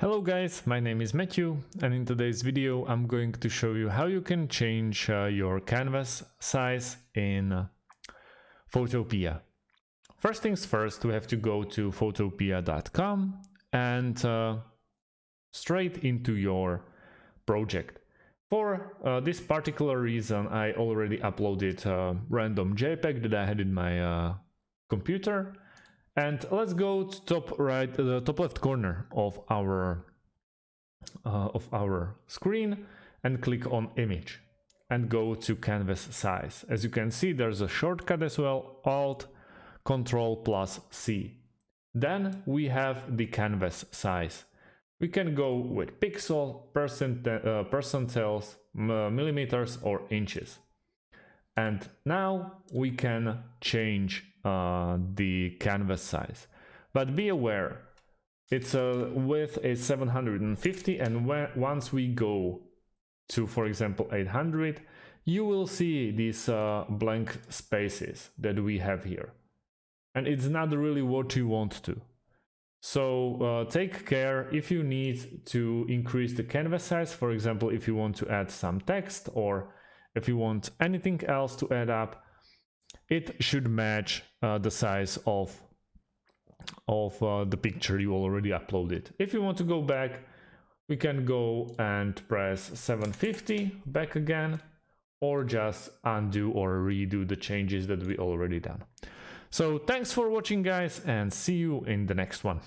Hello guys, my name is Matthew, and in today's video I'm going to show you how you can change your canvas size in Photopea. First things first, we have to go to photopea.com and straight into your project. For this particular reason, I already uploaded a random JPEG that I had in my computer. And let's go to the top left corner of our screen and click on image and go to canvas size. As you can see, there's a shortcut as well, Alt Control plus C. Then we have the canvas size. We can go with pixel, percentiles, millimeters or inches. And now we can change the canvas size, but be aware its width is 750, and once we go to, for example, 800, you will see these blank spaces that we have here, and it's not really what you want to. So take care if you need to increase the canvas size. For example, if you want to add some text or if you want anything else to add up, it should match the size of the picture you already uploaded. If you want to go back, we can go and press 750 back again, or just undo or redo the changes that we already done. So thanks for watching guys, and see you in the next one.